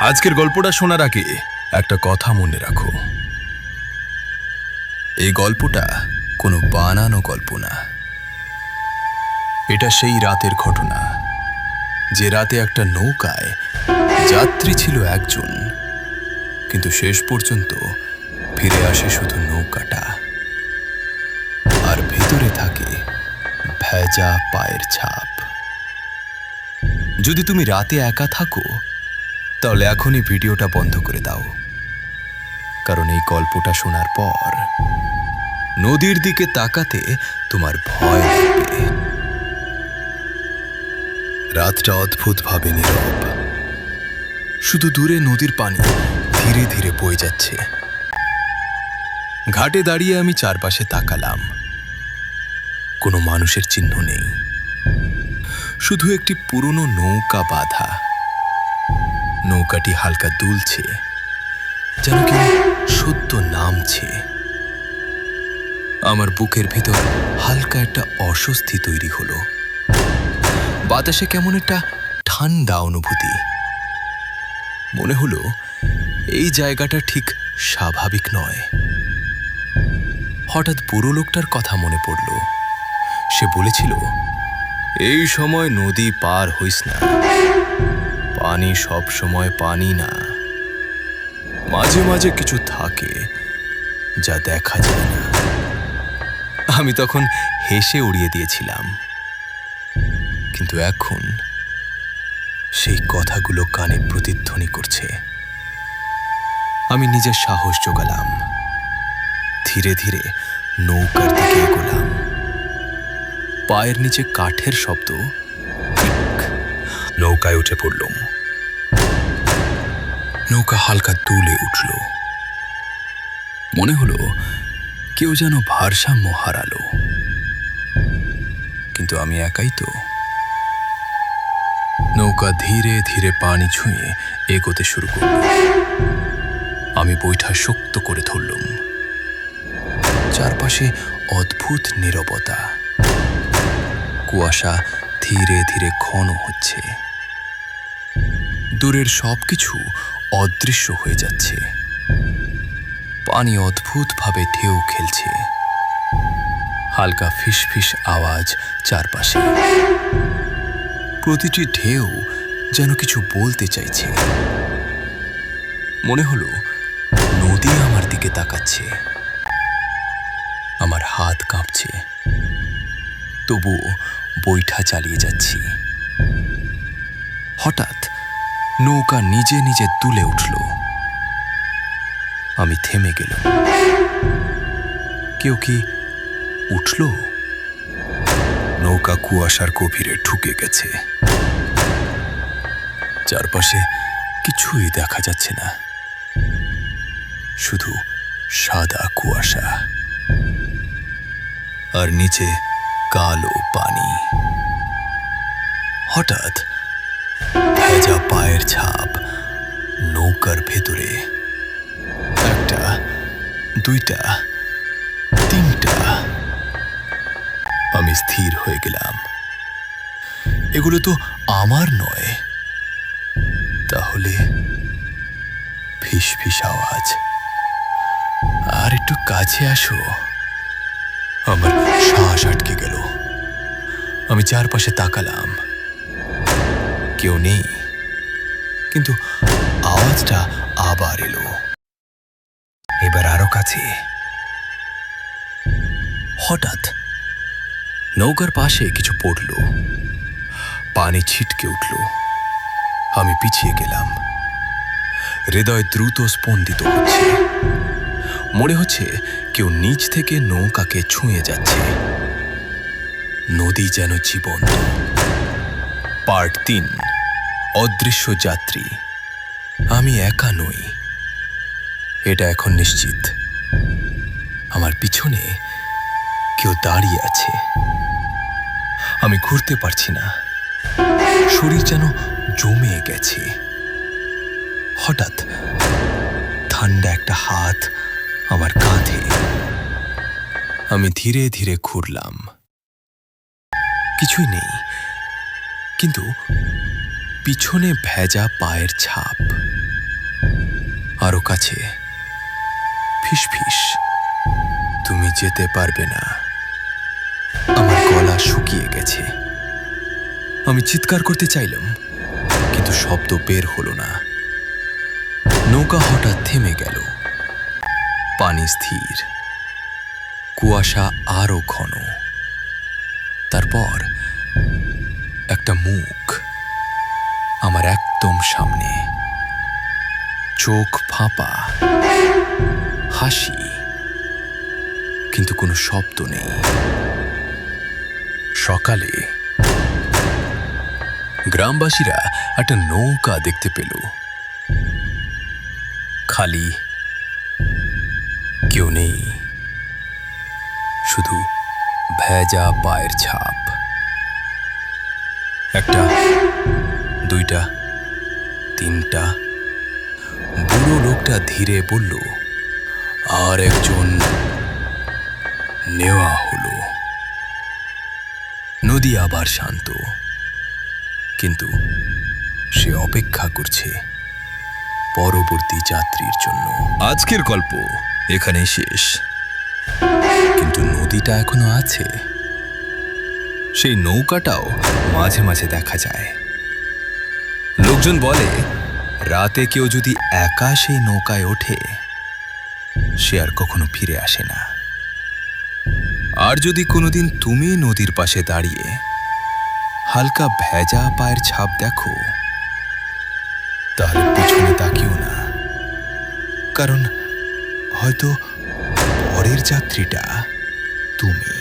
আজকের গল্পটা শোনার আগে একটা কথা মনে রাখো, এই গল্পটা কোনো বানানো গল্প না। এটা সেই রাতের ঘটনা, যে রাতে একটা নৌকায় যাত্রী ছিল একজন, কিন্তু শেষ পর্যন্ত ফিরে আসে শুধু নৌকাটা, আর ভিতরে থাকে ভেজা পায়ের ছাপ। যদি তুমি রাতে একা থাকো, তাহলে এখনই ভিডিওটা বন্ধ করে দাও, কারণ এই গল্পটা শোনার পর নদীর দিকে তাকাতে তোমার ভয় লাগবে। রাতটা অদ্ভুতভাবে নীরব, শুধু দূরে নদীর পানি ধীরে ধীরে বয়ে যাচ্ছে। ঘাটে দাঁড়িয়ে আমি চারপাশে তাকালাম, কোনো মানুষের চিহ্ন নেই, শুধু একটি পুরনো নৌকা বাঁধা। নৌকাটি হালকা দুলছে, যেন কেউ সদ্য নামছে। আমার বুকের ভিতর হালকা একটা অস্বস্তি তৈরি হলো। বাতাসে কেমন একটা ঠান্ডা অনুভূতি। মনে হলো এই জায়গাটা ঠিক স্বাভাবিক নয়। হঠাৎ বুড়ো লোকটার কথা মনে পড়ল। সে বলেছিল, এই সময় নদী পার হইস না, পানি সব সময় পানি না, মাঝে মাঝে কিছু থাকে যা দেখা যায় না। আমি তখন হেসে উড়িয়ে দিয়েছিলাম, কিন্তু এখন সেই কথাগুলো কানে প্রতিধ্বনি করছে। আমি নিজের সাহস জোগালাম, ধীরে ধীরে নৌকার দিকে এগোলাম। পায়ের নিচে কাঠের শব্দ, নৌকায় উঠে পড়লাম। নৌকা হালকা দুলে উঠল। মনে হলো কেউ যেন ভারসাম্য হারালো, কিন্তু আমি একাই তো। নৌকা ধীরে ধীরে পানি ছুঁয়ে এগোতে শুরু করল। আমি বৈঠা শক্ত করে ধরলাম। চারপাশে অদ্ভুত নীরবতা, কুয়াশা ধীরে ধীরে ঘন হচ্ছে। দূরের সবকিছু অদৃশ্য হয়ে যাচ্ছে। পানি অদ্ভুতভাবে ঢেউ খেলছে, হালকা ফিসফিস আওয়াজ চারপাশে। প্রতিটি ঢেউ যেন কিছু বলতে চাইছে। মনে হলো নদী আমার দিকে তাকাচ্ছে। আমার হাত কাঁপছে, তবুও বৈঠা চালিয়ে যাচ্ছি। হঠাৎ নৌকা নিজে নিজে দুলে উঠল। আমি থেমে গেলাম। কেউ কি উঠল? নৌকা কুয়াশার গভীরে ঢুকে গেছে। চারপাশে কিছুই দেখা যাচ্ছে না, শুধু সাদা কুয়াশা, আর নিচে কালো পানি। হঠাৎ ভেজা পায়ের ছাপ নৌকার ভেতরে। একটা, দুইটা, তিনটা। আমি স্থির হয়ে গেলাম। এগুলো তো আমার নয়। তাহলে ফিসফিস আওয়াজ। আর একটু কাছে আসো। আমার শ্বাস আটকে গেল। আমি চারপাশে তাকালাম, কেউ নেই, কিন্তু আওয়াজটা আবার এলো। এবার আরো কাছে। হঠাৎ নৌকার পাশে কিছু পড়ল, পানি ছিটকে উঠল। আমি পিছিয়ে গেলাম। হৃদয় দ্রুত স্পন্দিত হচ্ছে। মনে হচ্ছে কেউ নিচ থেকে নৌকাকে ছুঁয়ে যাচ্ছে। নদী যেন জীবন্ত। পার্ট 3, অদৃশ্য যাত্রী। আমি একা নই, এটা এখন নিশ্চিত। আমার পিছনে কেউ দাঁড়িয়ে আছে। আমি ঘুরতে পারছি না, শরীর যেন জমে গেছে। হঠাৎ ঠান্ডা একটা হাত আমার কাঁধে। আমি ধীরে ধীরে ঘুরলাম। কিছুই নেই, কিন্তু পিছনে ভেজা পায়ের ছাপ। আরো কাছে। ফিস ফিস, তুমি যেতে পারবে না। আমার গলা শুকিয়ে গেছে। আমি চিৎকার করতে চাইলাম, কিন্তু শব্দ বের হলো না। নৌকা হঠাৎ থেমে গেল। পানি স্থির, কুয়াশা আরো ঘন। তারপর একটা মুখ আমার একদম সামনে, চোখ ফাঁপা, হাসি, কিন্তু কোনো শব্দ নেই। সকালে গ্রামবাসীরা একটা নৌকা দেখতে পেল, খালি, কেউ নেই, শুধু ভেজা পায়ের ছাপ। একটা, দুইটা, তিনটা। বুড়ো লোকটা ধীরে বলল, আর একজন নেওয়া হলো। নদী আবার শান্ত, কিন্তু সে অপেক্ষা করছে পরবর্তী যাত্রীর জন্য। আজকের গল্প এখানেই শেষ, কিন্তু নদীটা এখনো আছে। সেই নৌকাটাও মাঝে মাঝে দেখা যায়। লোকজন বলে, রাতে কেউ যদি একা সেই নৌকায় ওঠে, সে আর কখনো ফিরে আসে না। আর যদি কোনোদিন তুমি নদীর পাশে দাঁড়িয়ে হালকা ভেজা পায়ের ছাপ দেখো, তাহলে পিছনে তাকিও না, কারণ হয়তো পরের যাত্রীটা তুমি।